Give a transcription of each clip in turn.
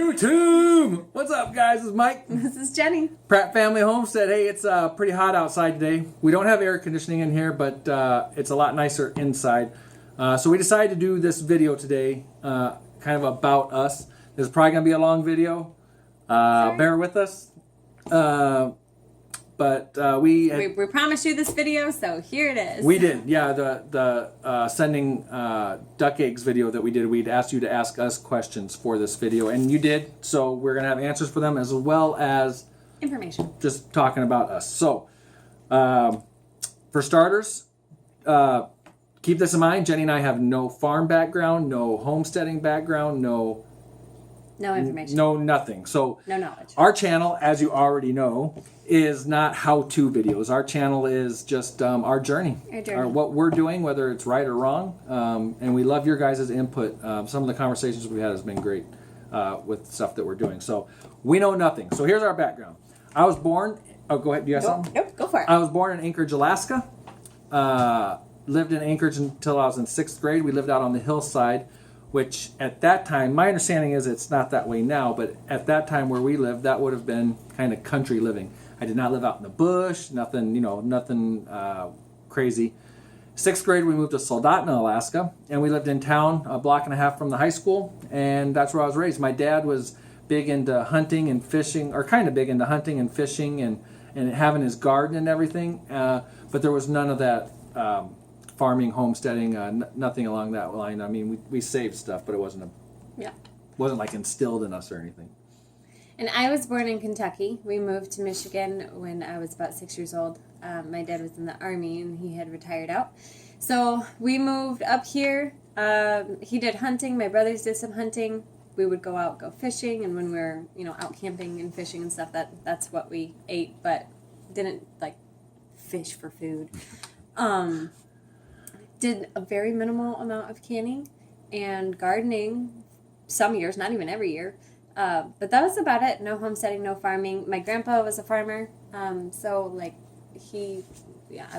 YouTube! What's up, guys? This is Mike. This is Jenny. Pratt Family Homestead. Hey, it's pretty hot outside today. We don't have air conditioning in here, but it's a lot nicer inside. So we decided to do this video today, kind of about us. This is probably going to be a long video. Bear with us. But we promised you this video, so here it is. We did, yeah. The sending duck eggs video that we did, we'd asked you to ask us questions for this video, and you did. So we're gonna have answers for them as well as information. Just talking about us. So, for starters, keep this in mind. Jenny and I have no farm background, no homesteading background, no information. No nothing. So no knowledge. Our channel, as you already know, is not how-to videos. Our channel is just our journey. What we're doing, whether it's right or wrong. And we love your guys' input. Some of the conversations we've had has been great with stuff that we're doing. So we know nothing. So here's our background. I was born... Oh, go ahead. Do you have something? Nope, go for it. I was born in Anchorage, Alaska. Lived in Anchorage until I was in 6th grade. We lived out on the hillside, which at that time, my understanding is it's not that way now, but at that time where we lived, that would have been kind of country living. I did not live out in the bush, nothing crazy. 6th grade, we moved to Soldotna, Alaska, and we lived in town a block and a half from the high school, and that's where I was raised. My dad was big into hunting and fishing, or kind of big into hunting and fishing and having his garden and everything, but there was none of that farming, homesteading, nothing along that line. I mean, we saved stuff, but it wasn't like instilled in us or anything. And I was born in Kentucky. We moved to Michigan when I was about 6 years old. My dad was in the Army and he had retired out. So we moved up here. He did hunting. My brothers did some hunting. We would go fishing, and when we were, out camping and fishing and stuff, that's what we ate, but didn't like fish for food. Did a very minimal amount of canning and gardening some years, not even every year. But that was about it. No homesteading, no farming. My grandpa was a farmer, so I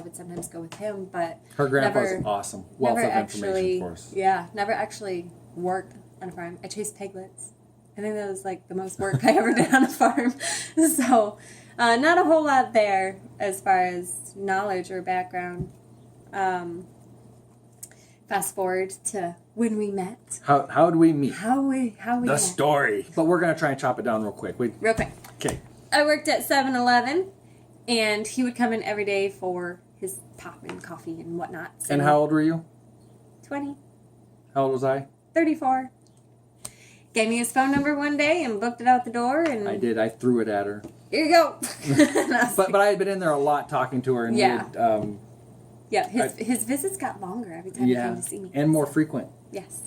would sometimes go with him, but her grandpa's awesome. Wealth of information for us. Yeah, never actually worked on a farm. I chased piglets. I think that was like the most work I ever did on a farm. So, not a whole lot there as far as knowledge or background. Fast forward to when we met. How did we meet? How we the met. Story. But we're going to try and chop it down real quick. Real quick. Okay. I worked at 7-Eleven, and he would come in every day for his pop and coffee and whatnot. So and how old were you? 20. How old was I? 34. Gave me his phone number one day and booked it out the door. And I did. I threw it at her. Here you go. But I had been in there a lot talking to her. And his visits got longer every time he came to see me. And more frequent. Yes.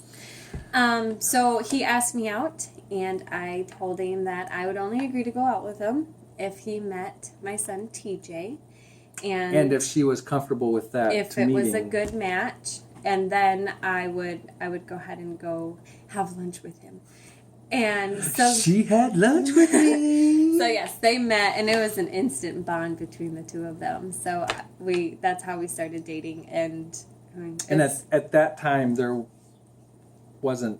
So he asked me out, and I told him that I would only agree to go out with him if he met my son TJ. And if she was comfortable with that if it was a good match, and then I would go ahead and go have lunch with him. And so she had lunch with me. So yes, they met, and it was an instant bond between the two of them. So that's how we started dating, and at that time there wasn't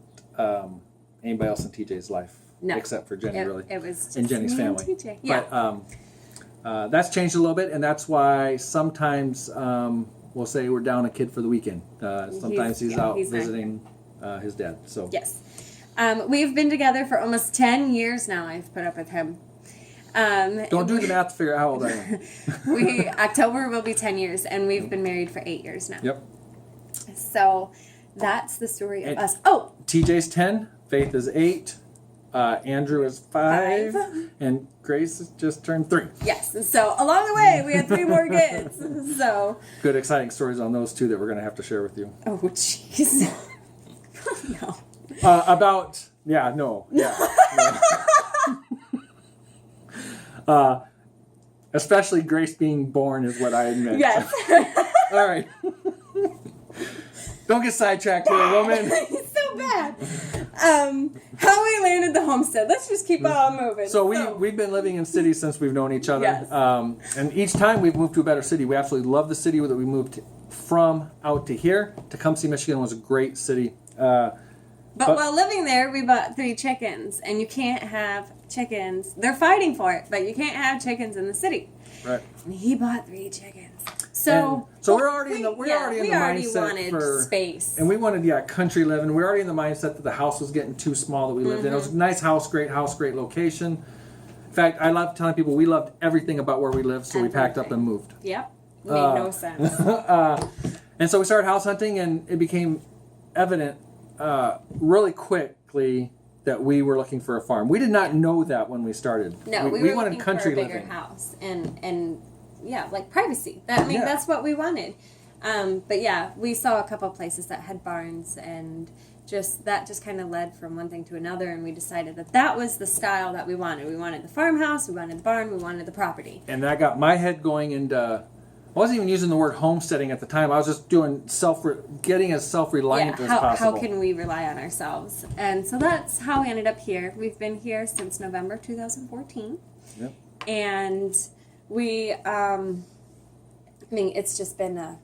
anybody else in TJ's life, except for Jeni, really. It was just in Jenny's me family. and TJ. Yeah. But that's changed a little bit, and that's why sometimes we'll say we're down a kid for the weekend. Sometimes he's out visiting his dad. So yes. We've been together for almost 10 years now. I've put up with him. Don't do the math to figure out how old I am. October will be 10 years, and we've been married for 8 years now. Yep. So that's the story of us. Oh! TJ's 10, Faith is 8, Andrew is 5, and Grace has just turned 3. Yes. So along the way, we had 3 more kids. So good, exciting stories on those 2 that we're going to have to share with you. Oh, jeez. No. Especially Grace being born is what I meant. Yes. All right. Don't get sidetracked here, woman. It's so bad. How we landed the homestead. Let's just keep on moving. So we've been living in cities since we've known each other. Yes. And each time we've moved to a better city. We absolutely love the city that we moved from out to here. Tecumseh, Michigan was a great city. But while living there, we bought 3 chickens, and you can't have chickens. They're fighting for it, but you can't have chickens in the city. Right. And he bought 3 chickens. So we're already in the mindset wanted for space, and we wanted country living. We're already in the mindset that the house was getting too small that we lived in. It was a nice house, great location. In fact, I love telling people we loved everything about where we lived, so we packed up and moved. Yep, made no sense. And so we started house hunting, and it became evident really quickly that we were looking for a farm. We did not know that when we started. No, we were wanted looking country for a bigger living. house and yeah, like privacy. That's what we wanted. But yeah, we saw a couple places that had barns, and just kind of led from one thing to another, and we decided that was the style that we wanted. We wanted the farmhouse, we wanted the barn, we wanted the property. And that got my head going into, I wasn't even using the word homesteading at the time. I was just doing getting as self-reliant as possible. How can we rely on ourselves? And so that's how we ended up here. We've been here since November 2014. Yep. And we, it's just been a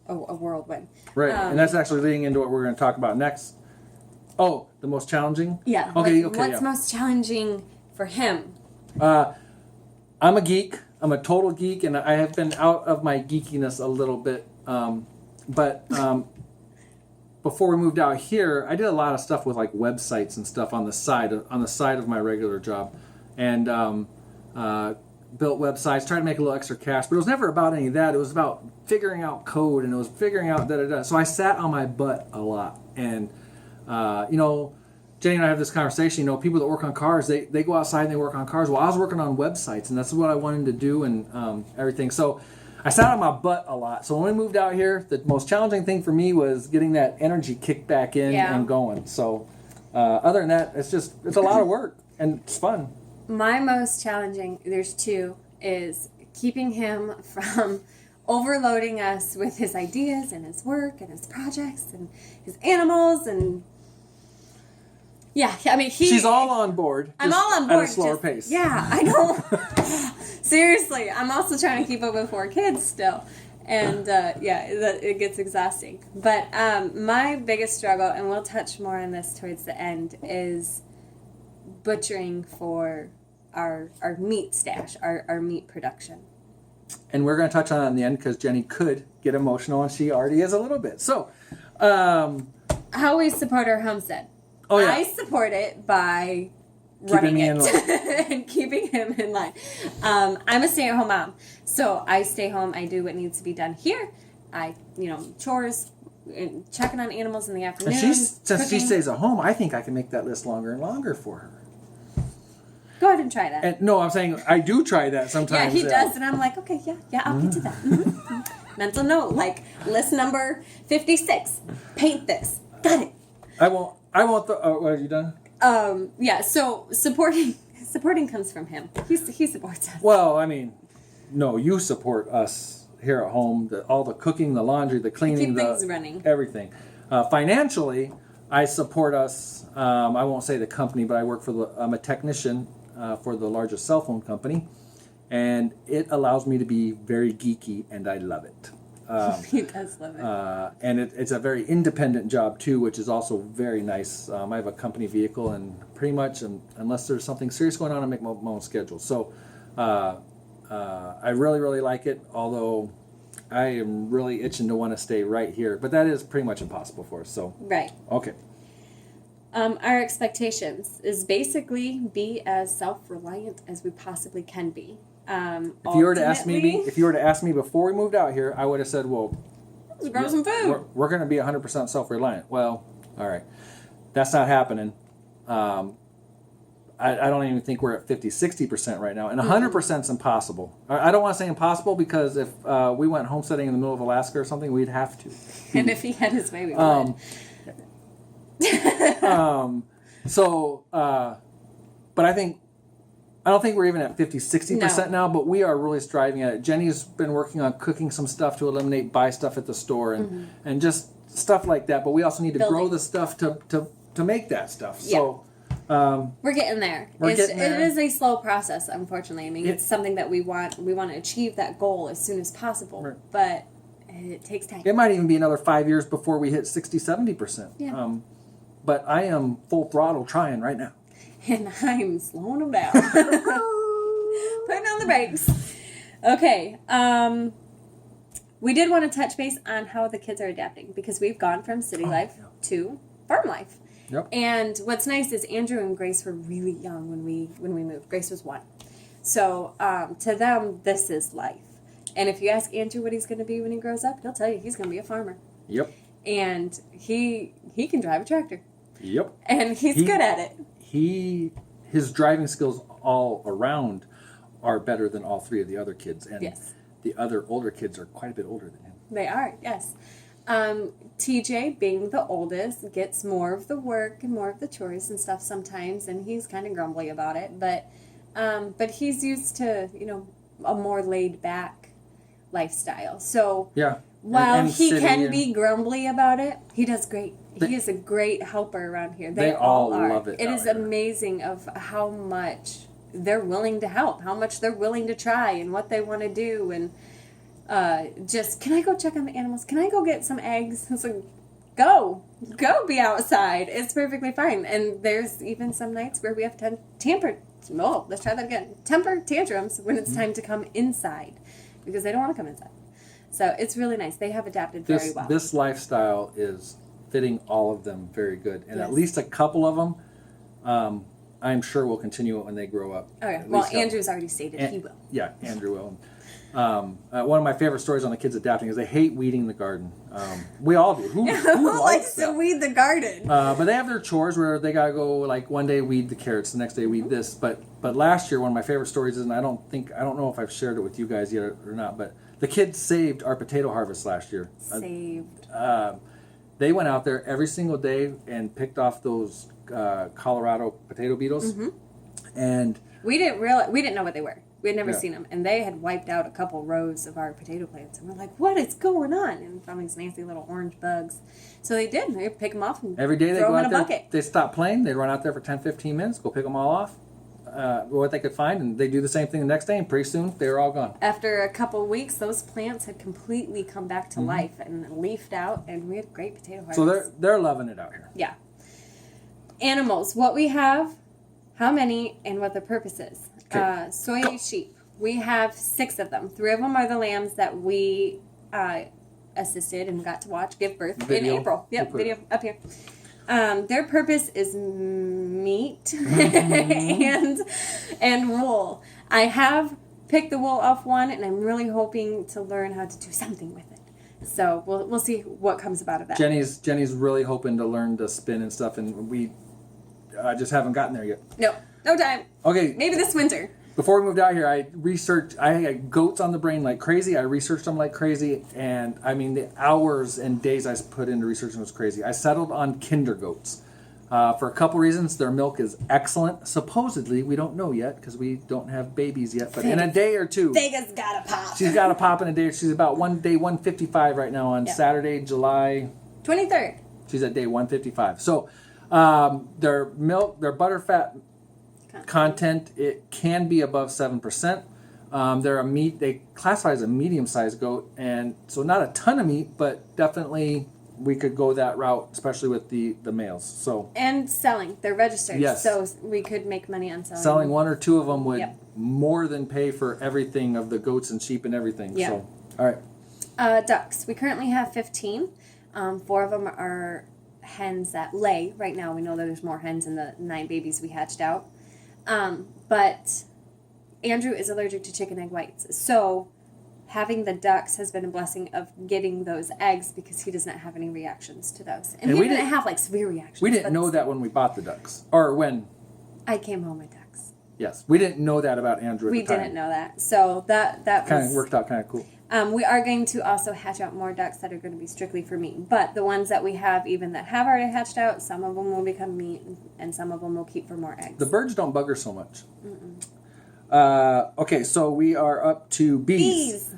whirlwind. Right, and that's actually leading into what we're going to talk about next. Oh, the most challenging? Yeah. Okay. What's most challenging for him? I'm a geek. I'm a total geek, and I have been out of my geekiness a little bit. But before we moved out here, I did a lot of stuff with like websites and stuff on the side of my regular job, and built websites, tried to make a little extra cash. But it was never about any of that. It was about figuring out code, and it was figuring out da-da-da. So I sat on my butt a lot, and Jeni and I have this conversation. People that work on cars, they go outside and they work on cars. Well, I was working on websites, and that's what I wanted to do, and everything. So I sat on my butt a lot. So when we moved out here, the most challenging thing for me was getting that energy kicked back in and going. So other than that, it's a lot of work, and it's fun. My most challenging, there's 2, is keeping him from overloading us with his ideas and his work and his projects and his animals and she's all on board. I'm all on board at a slower pace. Yeah, I know. Seriously, I'm also trying to keep up with 4 kids still, and it gets exhausting. But my biggest struggle, and we'll touch more on this towards the end, is butchering for our meat stash, our meat production. And we're going to touch on that in the end because Jeni could get emotional, and she already is a little bit. So, how we support our homestead. Oh, yeah. I support it by running it and keeping him in line. I'm a stay-at-home mom, so I stay home. I do what needs to be done here. I, chores, checking on animals in the afternoon. And since she stays at home, I think I can make that list longer and longer for her. Go ahead and try that. And, no, I'm saying I do try that sometimes. Yeah, he does, and I'm like, okay, yeah, I'll get to that. Mm-hmm. Mental note, like list number 56. Paint this. Got it. I won't. Are you done? So supporting comes from him. He supports us. Well, no, you support us here at home. All the cooking, the laundry, the cleaning, keep things running. Everything. Financially, I support us. I won't say the company, but I work I'm a technician for the largest cell phone company, and it allows me to be very geeky, and I love it. He does love it. And it's a very independent job too, which is also very nice. I have a company vehicle, and pretty much, unless there's something serious going on, I make my own schedule. So I really, really like it, although I am really itching to want to stay right here. But that is pretty much impossible for us. So right. Okay. Our expectations is basically be as self-reliant as we possibly can be. If you were to ask me before we moved out here, I would have said, well, let's grow some food. We're going to be 100% self-reliant. Well, all right. That's not happening. I don't even think we're at 50-60% right now. And 100% is impossible. I don't want to say impossible because if we went homesteading in the middle of Alaska or something, we'd have to. And if he had his way, we would. But I don't think we're even at 50-60% now, but we are really striving at it. Jeni's been working on cooking some stuff to eliminate buy stuff at the store and just stuff like that. But we also need to grow the stuff to make that stuff. Yeah. So we're getting there. It is a slow process, unfortunately. It's something that we want to achieve that goal as soon as possible. Right. But it takes time. It might even be another 5 years before we hit 60-70%. Yeah. but I am full throttle trying right now. And I'm slowing them down. Putting on the brakes. Okay. We did want to touch base on how the kids are adapting because we've gone from city life to farm life. Yep. And what's nice is Andrew and Grace were really young when we moved. Grace was 1. So to them, this is life. And if you ask Andrew what he's going to be when he grows up, he'll tell you he's going to be a farmer. Yep. And he can drive a tractor. Yep. And he's good at it. His driving skills all around are better than all 3 of the other kids. And yes. The other older kids are quite a bit older than him. They are, yes. TJ, being the oldest, gets more of the work and more of the chores and stuff sometimes, and he's kind of grumbly about it. But he's used to, a more laid back lifestyle. So yeah. while and he can and be grumbly about it, he does great. He is a great helper around here. They all are. Love it. It is here. amazing of how much they're willing to help, how much they're willing to try, and what they want to do, and just, can I go check on the animals? Can I go get some eggs? It's like, go be outside. It's perfectly fine. And there's even some nights where we have temper tantrums when it's time to come inside because they don't want to come inside. So it's really nice. They have adapted very well. This lifestyle is fitting all of them very good, and yes. at least a couple of them, I'm sure will continue it when they grow up. Okay. Well, Andrew's already stated he will. Yeah, Andrew will. One of my favorite stories on the kids adapting is they hate weeding the garden. We all do. Who likes to weed the garden? But they have their chores where they gotta go, like, one day weed the carrots, the next day weed this. But last year, one of my favorite stories is, and I don't know if I've shared it with you guys yet or not, but the kids saved our potato harvest last year. Saved. They went out there every single day and picked off those Colorado potato beetles, and we didn't know what they were. We had never seen them, and they had wiped out a couple rows of our potato plants, and we're like, "What is going on?" And found these nasty little orange bugs. So they did. They pick them off and every day they throw go them in out a there. bucket. They stop playing. They run out there for 10-15 minutes, go pick them all off, what they could find, and they do the same thing the next day. And pretty soon they're all gone. After a couple of weeks, those plants had completely come back to life and leafed out, and we had great potato harvest. So they're loving it out here. Yeah. Animals. What we have, how many, and what the purpose is. Okay. Soy sheep. We have 6 of them. 3 of them are the lambs that we assisted and got to watch give birth in April. Yep, video up here. Their purpose is meat and wool. I have picked the wool off one, and I'm really hoping to learn how to do something with it. So we'll see what comes about of that. Jenny's really hoping to learn to spin and stuff, and we just haven't gotten there yet. No time. Okay. Maybe this winter. Before we moved out here, I had goats on the brain like crazy. I researched them like crazy. And I mean, the hours and days I put into researching was crazy. I settled on kinder goats for a couple reasons. Their milk is excellent. Supposedly, we don't know yet because we don't have babies yet. But in a day or two. Vega's got to pop. She's got to pop in a day. She's about day 155 right now on Saturday, July 23rd. She's at day 155. So their milk, their butterfat content, it can be above 7%. They're they classify as a medium-sized goat, and so not a ton of meat, but definitely we could go that route, especially with the males. So and selling, they're registered, yes. So we could make money on selling. Selling 1 or 2 of them would more than pay for everything of the goats and sheep and everything. Yeah. So, all right. Ducks. We currently have 15. 4 of them are hens that lay. Right now, we know that there's more hens than the 9 babies we hatched out. But Andrew is allergic to chicken egg whites. So having the ducks has been a blessing of getting those eggs because he does not have any reactions to those. And he didn't have like severe reactions. We didn't know that when we bought the ducks. Or when I came home with ducks. Yes. We didn't know that about Andrew at the time. We didn't know that. So that kind of worked out kind of cool. We are going to also hatch out more ducks that are going to be strictly for meat. But the ones that we have, even that have already hatched out, some of them will become meat, and some of them will keep for more eggs. The birds don't bug her so much. Okay, so we are up to bees.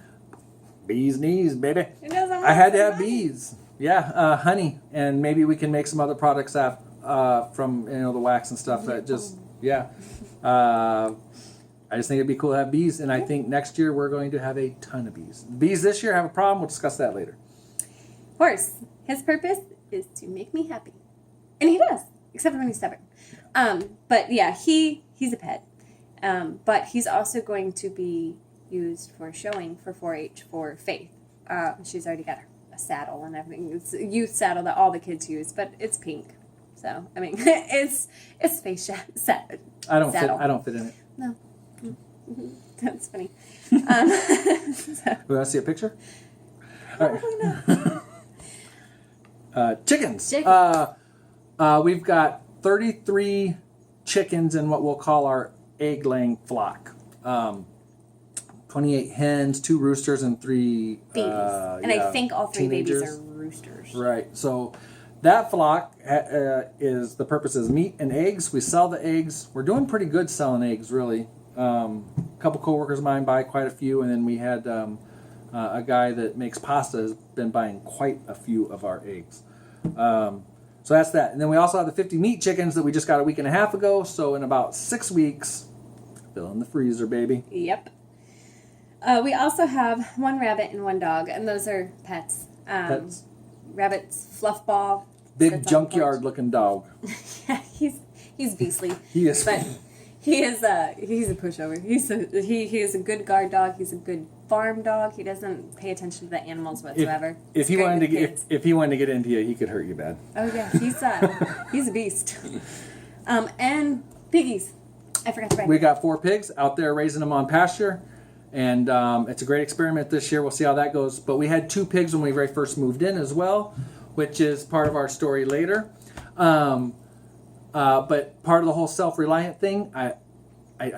Bees knees, baby. I had to have bees. Yeah, honey, and maybe we can make some other products from the wax and stuff. That just I just think it'd be cool to have bees, and I think next year we're going to have a ton of bees. Bees this year have a problem. We'll discuss that later. Horse. His purpose is to make me happy. And he does, except when he's stubborn. But yeah, he's a pet. But he's also going to be used for showing for 4-H for Faith. She's already got a saddle and everything. It's a youth saddle that all the kids use, but it's pink. So, I mean, it's Faith saddle. I don't fit in it. No. That's funny. We want to see a picture? Probably not. Chickens. Chickens. We've got 33 chickens in what we'll call our egg-laying flock. 28 hens, 2 roosters, and 3 babies. And I think all 3 teenagers. babies are roosters. Right. So that flock is the purpose is meat and eggs. We sell the eggs. We're doing pretty good selling eggs, really. A couple coworkers of mine buy quite a few, and then we had a guy that makes pasta has been buying quite a few of our eggs. So that's that. And then we also have the 50 meat chickens that we just got a week and a half ago. So in about 6 weeks, fill in the freezer, baby. Yep. We also have 1 rabbit and 1 dog, and those are pets. Pets. Rabbit's Fluffball. Big junkyard-looking dog. Yeah, he's beastly. He is. But he's a pushover. He is a good guard dog. He's a good farm dog. He doesn't pay attention to the animals whatsoever. If he wanted to get into you, he could hurt you bad. Oh yeah, he's a beast. And piggies. I forgot to write. We got 4 pigs out there raising them on pasture, and it's a great experiment this year. We'll see how that goes. But we had 2 pigs when we very first moved in as well, which is part of our story later. But part of the whole self-reliant thing, I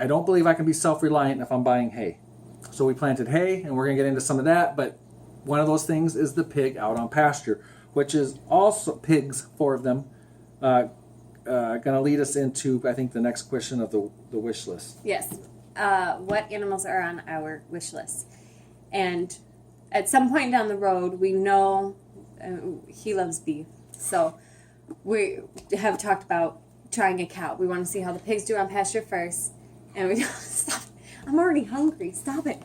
don't believe I can be self-reliant if I'm buying hay. So we planted hay, and we're going to get into some of that. But one of those things is the pig out on pasture, which is also pigs, 4 of them. Going to lead us into, I think, the next question of the wish list. Yes. What animals are on our wish list? And at some point down the road, we know he loves beef. So we have talked about trying a cow. We want to see how the pigs do on pasture first. And we stop. I'm already hungry. Stop it.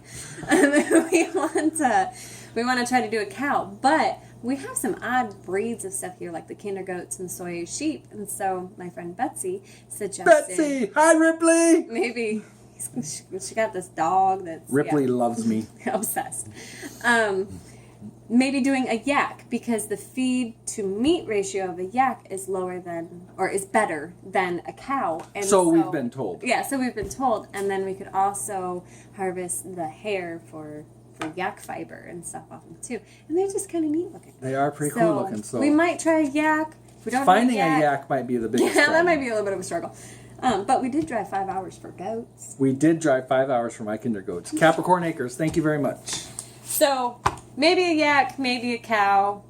We want to try to do a cow, but we have some odd breeds of stuff here, like the kinder goats and soy sheep. And so my friend Betsy suggested. Betsy, hi Ripley. Maybe she got this dog that's Ripley loves me. Obsessed. Maybe doing a yak, because the feed to meat ratio of a yak is lower than, or is better than a cow. And so we've been told. Yeah, so we've been told. And then we could also harvest the hair for yak fiber and stuff off them too. And they're just kind of neat looking. They are pretty cool looking. So we might try a yak. If we don't finding have a yak might be the biggest Yeah, problem. that might be a little bit of a struggle. But we did drive 5 hours for goats. We did drive 5 hours for my kinder goats. Capricorn Acres, thank you very much. So maybe a yak, maybe a cow.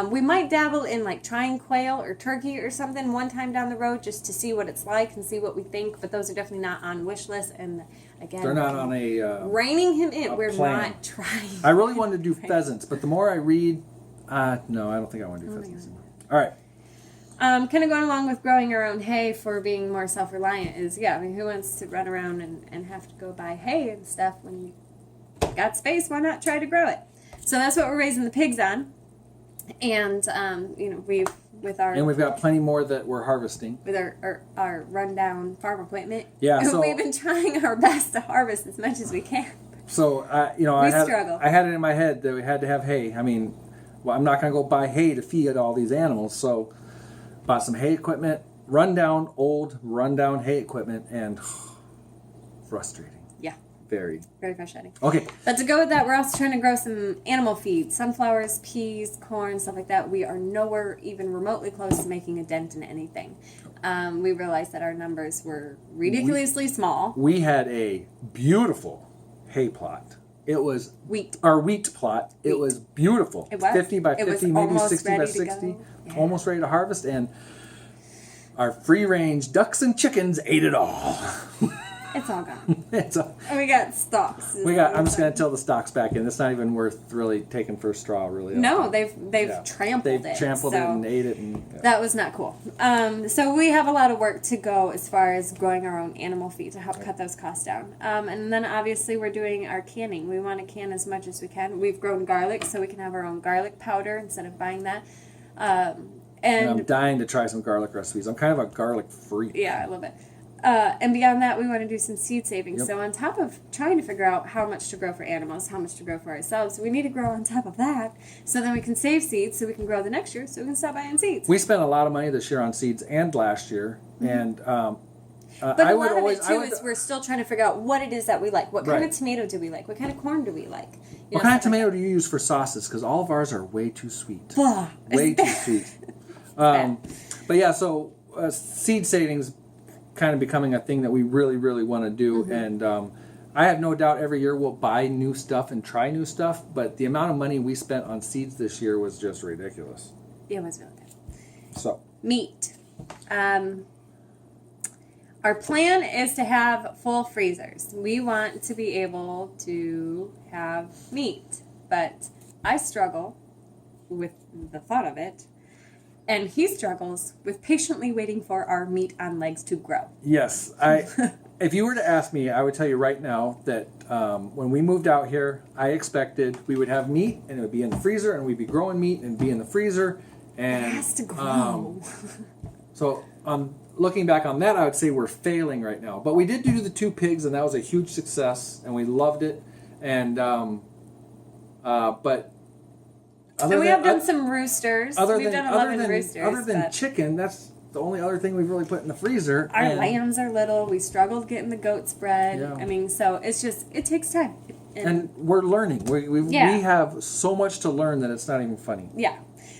We might dabble in like trying quail or turkey or something one time down the road just to see what it's like and see what we think. But those are definitely not on wish list. And again, they're not on a reining him in. We're plan. not trying. I really wanted to do pheasants, but the more I read, no, I don't think I want to do pheasants anymore. All right. Kind of going along with growing our own hay for being more self-reliant is, I mean, who wants to run around and have to go buy hay and stuff when you got space? Why not try to grow it? So that's what we're raising the pigs on. And, we've got plenty more that we're harvesting. With our rundown farm equipment. Yeah, so we've been trying our best to harvest as much as we can. So, struggle. I had it in my head that we had to have hay. I mean, I'm not going to go buy hay to feed all these animals, so bought some hay equipment, old rundown hay equipment, and frustrating. Yeah. Very frustrating. Okay. But to go with that, we're also trying to grow some animal feed. Sunflowers, peas, corn, stuff like that. We are nowhere even remotely close to making a dent in anything. We realized that our numbers were ridiculously small. We had a beautiful hay plot. It was our wheat plot. Wheat. It was beautiful. It was 50 by 50, maybe 60 by 60. Yeah. Almost ready to harvest, and our free-range ducks and chickens ate it all. It's all gone. And we got stalks. I'm just going to tell the stalks back in. It's not even worth really taking for a straw, really. No, they've trampled it. They trampled it and ate it. That was not cool. So we have a lot of work to go as far as growing our own animal feed to help cut those costs down. And then obviously we're doing our canning. We want to can as much as we can. We've grown garlic so we can have our own garlic powder instead of buying that. And I'm dying to try some garlic recipes. I'm kind of a garlic freak. Yeah, I love it. And beyond that, we want to do some seed saving. Yep. So on top of trying to figure out how much to grow for animals, how much to grow for ourselves, we need to grow on top of that so then we can save seeds so we can grow the next year so we can stop buying seeds. We spent a lot of money this year on seeds and last year. And But I a would lot always, of it, too, is we're still trying to figure out what it is that we like. What kind of tomato do we like? What kind of corn do we like? What kind of tomato do you use for sauces? Because all of ours are way too sweet. Blah. Way too sweet. But yeah, so seed savings kind of becoming a thing that we really, really want to do. And I have no doubt every year we'll buy new stuff and try new stuff. But the amount of money we spent on seeds this year was just ridiculous. It was really good. So Meat. Our plan is to have full freezers. We want to be able to have meat, but I struggle with the thought of it, and he struggles with patiently waiting for our meat on legs to grow. yes, if you were to ask me, I would tell you right now that when we moved out here, I expected we would have meat and it would be in the freezer, and we'd be growing meat and be in the freezer. And It has to grow. So looking back on that, I would say we're failing right now. But we did do the 2 pigs, and that was a huge success, and we loved it. And but And we have done some roosters. We've done 11 roosters. Other than chicken, that's the only other thing we've really put in the freezer. Our lambs are little. We struggled getting the goats bred. Yeah. I mean, so it's just, it takes time. And we're learning. We have so much to learn that it's not even funny. Yeah.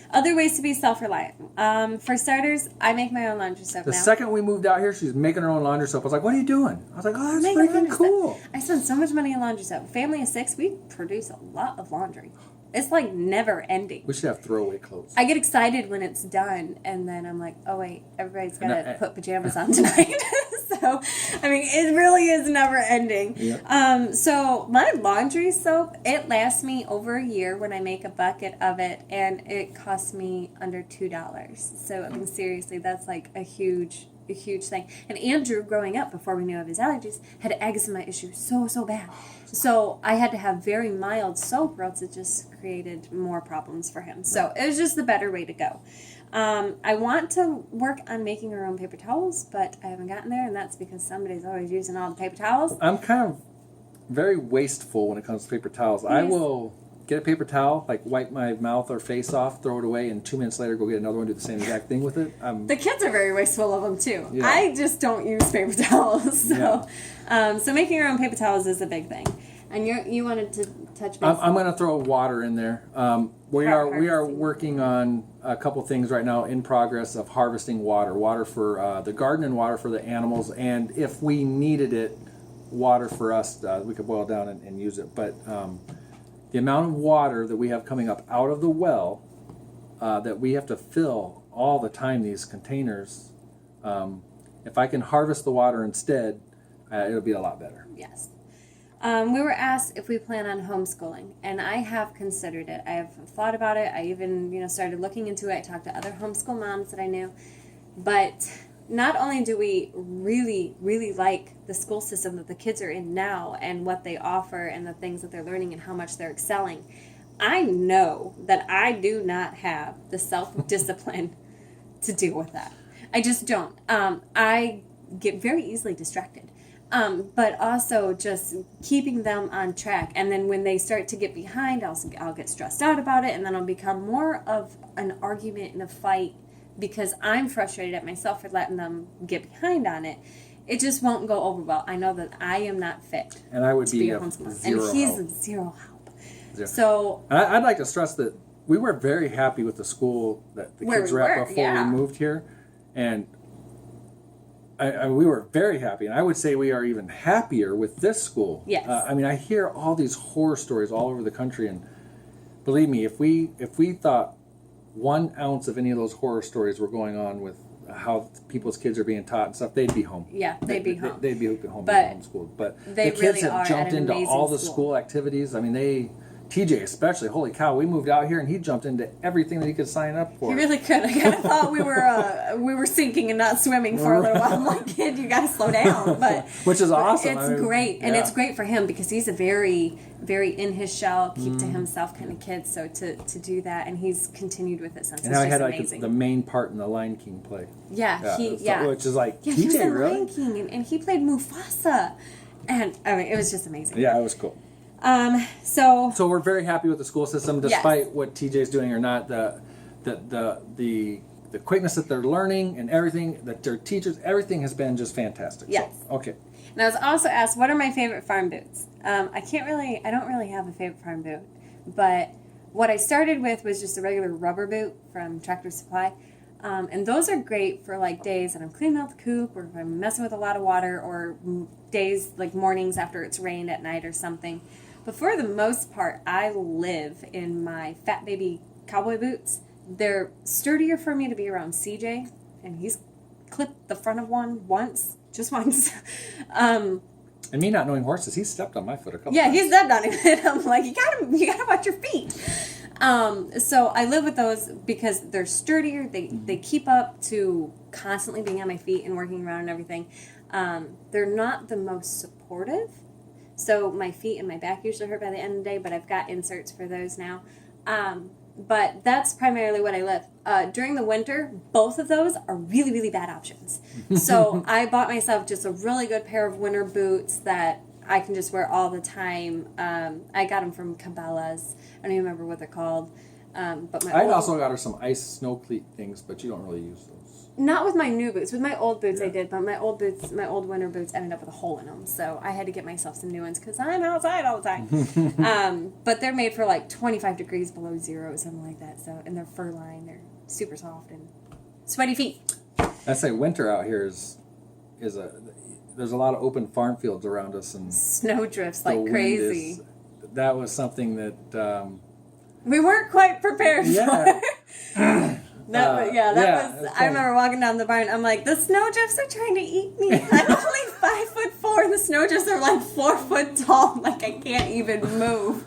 Other ways to be self-reliant. For starters, I make my own laundry soap The now. second we moved out here, she's making her own laundry soap. I was like, what are you doing? I was like, oh, that's Make my freaking laundry cool. soap. I spend so much money on laundry soap. Family of 6, we produce a lot of laundry. It's like never ending. We should have throwaway clothes. I get excited when it's done, and then I'm like, oh wait, everybody's got to And put pajamas on tonight. So, I mean, it really is never ending. Yeah. So my laundry soap, it lasts me over a year when I make a bucket of it, and it costs me under $2. So, I mean, seriously, that's like a huge thing. And Andrew, growing up, before we knew of his allergies, had eczema issues so bad. So I had to have very mild soap, or else it just created more problems for him. So it was just the better way to go. I want to work on making our own paper towels, but I haven't gotten there, and that's because somebody's always using all the paper towels. I'm kind of very wasteful when it comes to paper towels. I will get a paper towel, like wipe my mouth or face off, throw it away, and 2 minutes later go get another one, do the same exact thing with it. The kids are very wasteful of them too. Yeah. I just don't use paper towels. So, so making your own paper towels is a big thing. And you wanted to touch base. I'm going to throw water in there. We are working on a couple things right now in progress of harvesting water for the garden and water for the animals, and if we needed it, water for us, we could boil down and use it. But the amount of water that we have coming up out of the well that we have to fill all the time, these containers, if I can harvest the water instead, it'll be a lot better. Yes. We were asked if we plan on homeschooling, and I have considered it. I have thought about it. I even, started looking into it. I talked to other homeschool moms that I knew. But not only do we really, really like the school system that the kids are in now and what they offer and the things that they're learning and how much they're excelling, I know that I do not have the self-discipline to deal with that. I just don't. I get very easily distracted. But also just keeping them on track. And then when they start to get behind, I'll get stressed out about it, and then I'll become more of an argument and a fight because I'm frustrated at myself for letting them get behind on it. It just won't go over well. I know that I am not fit And I would to be a homeschooler. homeschooler. And he's help. zero help. Zero. So And I'd like to stress that we were very happy with the school that the Where kids we were at were, before yeah. we moved here. And we were very happy, and I would say we are even happier with this school. Yes. I hear all these horror stories all over the country, and believe me, if we thought 1 ounce of any of those horror stories were going on with how people's kids are being taught and stuff, they'd be home. yeah, they'd be home. They'd be home, But homeschooled. But they the kids really are have jumped at an into amazing all the school. school activities. I mean, TJ especially, holy cow, we moved out here and he jumped into everything that he could sign up for. He really could. I kind of thought we were sinking and not swimming for a little while. I'm like, kid, you got to slow down. But which is awesome. It's great, and it's great for him because he's a very, very in his shell, keep to himself kind of kid. So to do that, and he's continued with it since. And now he had like the main part in the Lion King play. Yeah, which is like TJ, he was in really? Lion King, and he played Mufasa, and I mean it was just amazing. Yeah, it was cool. So we're very happy with the school system, despite what TJ's doing or not. The quickness that they're learning and everything that their teachers, everything has been just fantastic. Yes. So, okay. And I was also asked, what are my favorite farm boots? I don't really have a favorite farm boot, but what I started with was just a regular rubber boot from Tractor Supply. And those are great for like days that I'm cleaning out the coop, or if I'm messing with a lot of water, or days like mornings after it's rained at night or something. But for the most part, I live in my Fat Baby cowboy boots. They're sturdier for me to be around CJ, and he's clipped the front of one just once. And me not knowing horses, he stepped on my foot a couple times. Yeah, he stepped on it. I'm like, you gotta watch your feet. So I live with those because they're sturdier. They keep up to constantly being on my feet and working around and everything. They're not the most supportive. So my feet and my back usually hurt by the end of the day, but I've got inserts for those now. But that's primarily what I live. During the winter, both of those are really, really bad options. So I bought myself just a really good pair of winter boots that I can just wear all the time. I got them from Cabela's. I don't even remember what they're called. But I also got her some ice snow cleat things, but you don't really use those. Not with my new boots. With my old boots, I did. But my old winter boots ended up with a hole in them. So I had to get myself some new ones because I'm outside all the time. But they're made for like 25 degrees below zero or something like that. So, and they're fur lined. They're super soft and sweaty feet. I say winter out here there's a lot of open farm fields around us, and snow drifts like crazy. That was something that we weren't quite prepared for. That was. I remember walking down the barn. I'm like, the snowdrifts are trying to eat me. I'm only 5'4", and the snowdrifts are like 4 foot tall. Like I can't even move.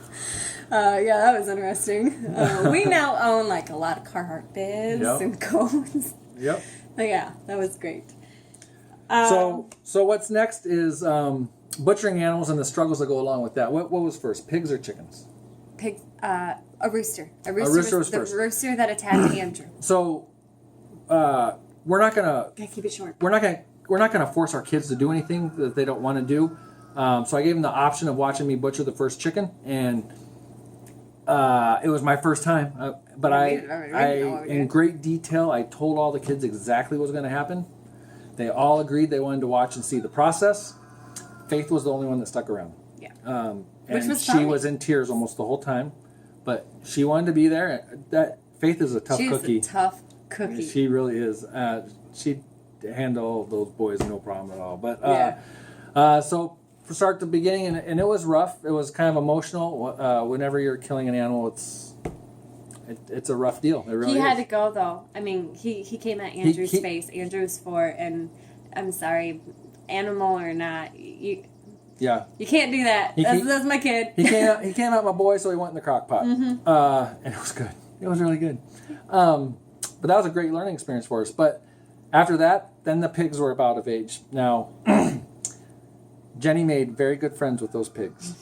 That was interesting. We now own like a lot of Carhartt bibs and coats. Yep. But yeah, that was great. So what's next is butchering animals and the struggles that go along with that. What was first, pigs or chickens? Pig. A rooster. A rooster was first. The rooster that attacked Andrew. So, we're not gonna. Gotta keep it short. We're not gonna force our kids to do anything that they don't want to do. So I gave them the option of watching me butcher the first chicken, and it was my first time. But I in great detail, I told all the kids exactly what was going to happen. They all agreed they wanted to watch and see the process. Faith was the only one that stuck around. Yeah. And she was in tears almost the whole time. But she wanted to be there. That Faith is a tough cookie. She's a tough cookie. She really is. She'd handle those boys no problem at all. But so from start to beginning, and it was rough. It was kind of emotional. Whenever you're killing an animal, it's a rough deal. It really he had is. to go though. I mean, he came at Andrew's face. Andrew's for, and I'm sorry, animal or not, you can't do that. That's my kid. He came out my boy, so he went in the crock pot. And it was good. It was really good. But that was a great learning experience for us. But after that, then the pigs were about of age. Now, Jeni made very good friends with those pigs.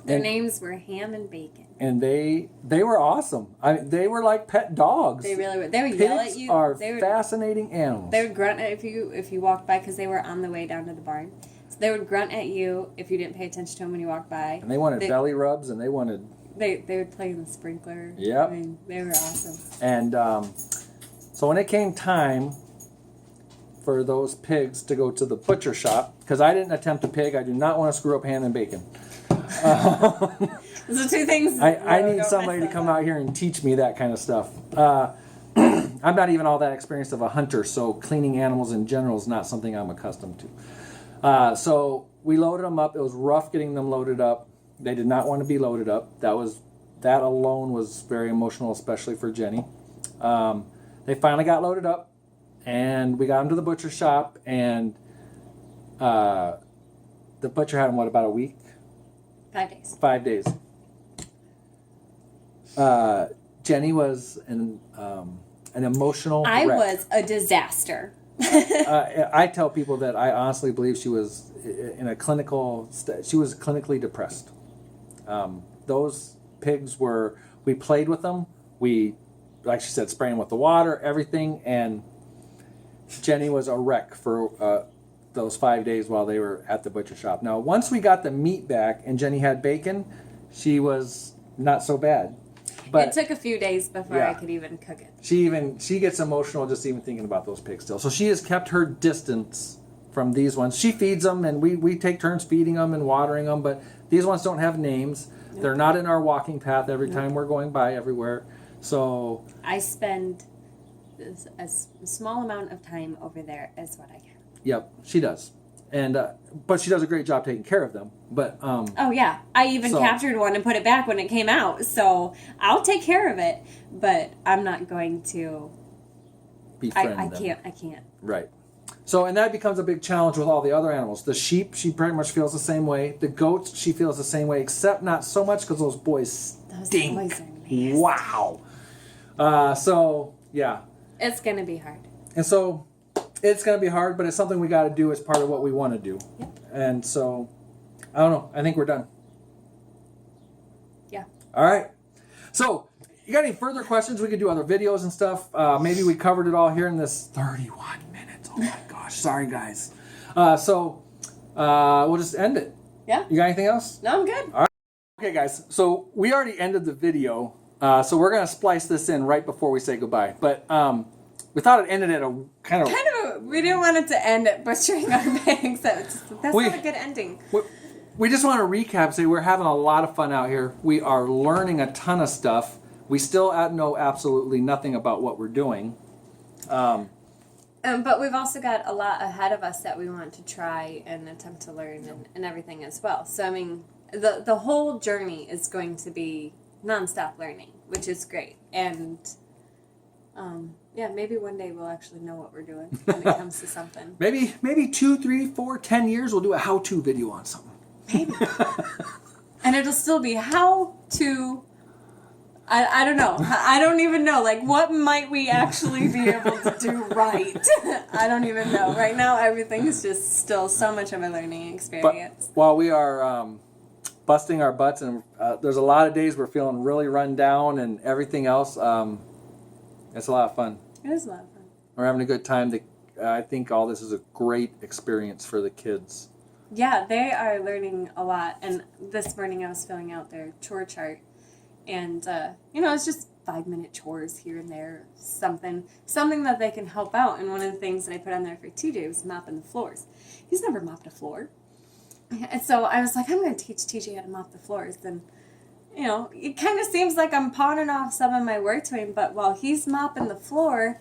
Their names were Ham and Bacon. And they were awesome. They were like pet dogs. They really were. They would yell at you. Pigs are fascinating animals. They would grunt at if you walked by because they were on the way down to the barn. So they would grunt at you if you didn't pay attention to them when you walked by. And they wanted belly rubs, and they wanted... They would play in the sprinkler. Yep. I mean, they were awesome. And so when it came time for those pigs to go to the butcher shop, because I didn't attempt a pig, I do not want to screw up ham and bacon. Those are two things. I need somebody to come out here and teach me that kind of stuff. I'm not even all that experienced of a hunter, so cleaning animals in general is not something I'm accustomed to. So we loaded them up. It was rough getting them loaded up. They did not want to be loaded up. That alone was very emotional, especially for Jeni. They finally got loaded up, and we got them to the butcher shop, and the butcher had them, about a week? 5 days. 5 days. Jeni was an emotional I wreck. was a disaster. I tell people that I honestly believe she was in a she was clinically depressed. Those pigs we played with them. We, like she said, spraying with the water, everything. And Jeni was a wreck for those 5 days while they were at the butcher shop. Now, once we got the meat back and Jeni had bacon, she was not so bad. But it took a few days before yeah. I could even cook it. She gets emotional just even thinking about those pigs still. So she has kept her distance from these ones. She feeds them, and we take turns feeding them and watering them, but these ones don't have names. Nope. They're not in our walking path every time we're going by everywhere. So I spend a small amount of time over there as what I can. Yep, she does. And but she does a great job taking care of them. But oh yeah, I even captured one and put it back when it came out. So I'll take care of it, but I'm not going to befriend them. I can't. Right. So and that becomes a big challenge with all the other animals. The sheep, she pretty much feels the same way. The goats, she feels the same way, except not so much because those boys stink. Those boys are nasty. Wow. So yeah, it's gonna be hard. And so. It's going to be hard, but it's something we got to do as part of what we want to do. Yep. And so, I don't know. I think we're done. Yeah. All right. So, you got any further questions? We could do other videos and stuff. Maybe we covered it all here in this 31 minutes. Oh my gosh. Sorry, guys. So, we'll just end it. Yeah. You got anything else? No, I'm good. All right. Okay, guys. So, we already ended the video. So, we're going to splice this in right before we say goodbye. But, we thought it ended at a kind of we didn't want it to end at butchering our pigs. That's not a good ending. We just want to recap, say we're having a lot of fun out here. We are learning a ton of stuff. We still know absolutely nothing about what we're doing. But we've also got a lot ahead of us that we want to try and attempt to learn and everything as well. So, I mean, the whole journey is going to be nonstop learning, which is great. And yeah, maybe one day we'll actually know what we're doing when it comes to something. Maybe 2, 3, 4, 10 years we'll do a how-to video on something. Maybe. And it'll still be how to... I don't know. I don't even know. Like, what might we actually be able to do right? I don't even know. Right now, everything's just still so much of a learning experience. But while we are busting our butts, and there's a lot of days we're feeling really run down and everything else, it's a lot of fun. It is a lot of fun. We're having a good time. I think all this is a great experience for the kids. Yeah, they are learning a lot. And this morning I was filling out their chore chart. And, it's just 5-minute chores here and there. Something that they can help out. And one of the things that I put on there for TJ was mopping the floors. He's never mopped a floor. And so I was like, I'm going to teach TJ how to mop the floors. And it kind of seems like I'm pawning off some of my work to him, but while he's mopping the floor,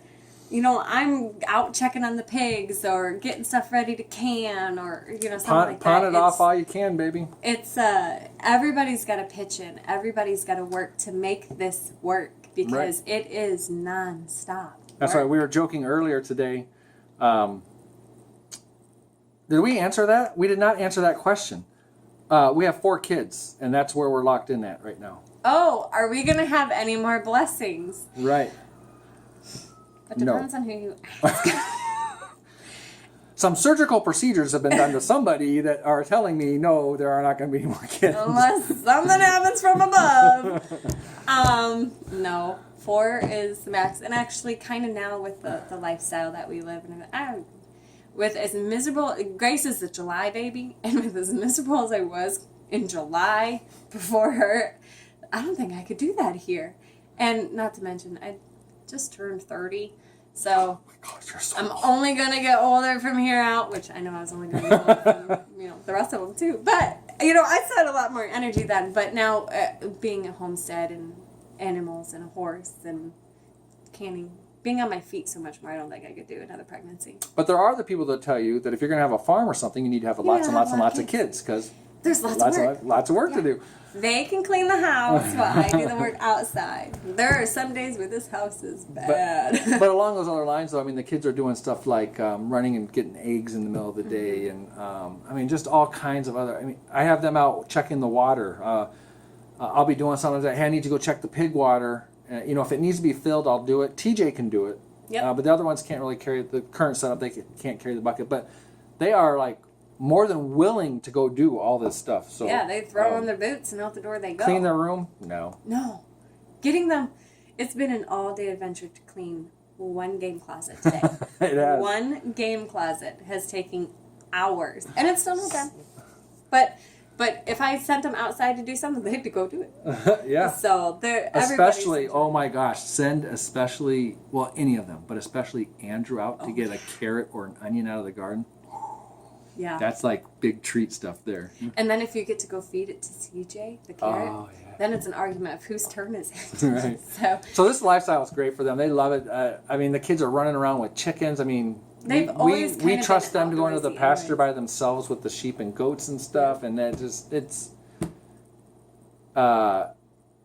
I'm out checking on the pigs or getting stuff ready to can or, something like that. Pawn it off all you can, baby. It's, everybody's got to pitch in. Everybody's got to work to make this work because it is nonstop. That's right. We were joking earlier today. Did we answer that? We did not answer that question. We have 4 kids, and that's where we're locked in at right now. Oh, are we going to have any more blessings? Right. It depends on who you ask. Some surgical procedures have been done to somebody that are telling me, no, there are not going to be any more kids. Unless something happens from above. No. 4 is the max. And actually, kind of now with the lifestyle that we live in, with as miserable, Grace is a July baby, and with as miserable as I was in July before her, I don't think I could do that here. And not to mention, I just turned 30, so oh my gosh, you're so I'm old. only going to get older from here out, which I know I was only going to get older from, the rest of them too. But, I still had a lot more energy then, but now being a homestead and animals and a horse and being on my feet so much more, I don't think I could do another pregnancy. But there are the people that tell you that if you're going to have a farm or something, you need to have lots and lots and lots of kids because there's lots of work to do. They can clean the house while I do the work outside. There are some days where this house is bad. But along those other lines, though, the kids are doing stuff like running and getting eggs in the middle of the day, and just all kinds of other. I have them out checking the water. I'll be doing something like, hey, I need to go check the pig water. If it needs to be filled, I'll do it. TJ can do it. Yep. But the other ones can't really carry the current setup. They can't carry the bucket. But they are like more than willing to go do all this stuff. So yeah, they throw on their boots and out the door they go. Clean their room? No. Getting them. It's been an all-day adventure to clean one game closet today. It has. One game closet has taken hours, and it's still not done. But if I sent them outside to do something, they had to go do it. Yeah. So they're especially, oh my gosh, send especially, well, any of them, but especially Andrew out to get a carrot or an onion out of the garden. Yeah. That's like big treat stuff there. And then if you get to go feed it to CJ, the carrot, then it's an argument of whose turn is it. Right. So this lifestyle is great for them. They love it. The kids are running around with chickens. They've always we trust them to go into the outdoorsy pasture anyway. by themselves with the sheep and goats and stuff, and it's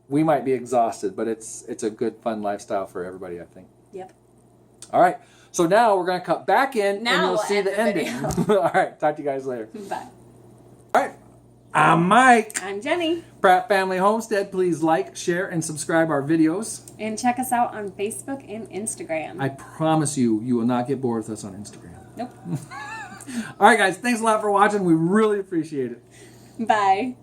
we might be exhausted, but it's a good fun lifestyle for everybody, I think. Yep. All right, so now we're gonna cut back in, Now and you'll we'll see end the the ending. video. All right, talk to you guys later. Bye. All right, I'm Mike. I'm Jeni. Pratt Family Homestead. Please like, share, and subscribe our videos. And check us out on Facebook and Instagram. I promise you will not get bored with us on Instagram. Nope. All right, guys. Thanks a lot for watching. We really appreciate it. Bye.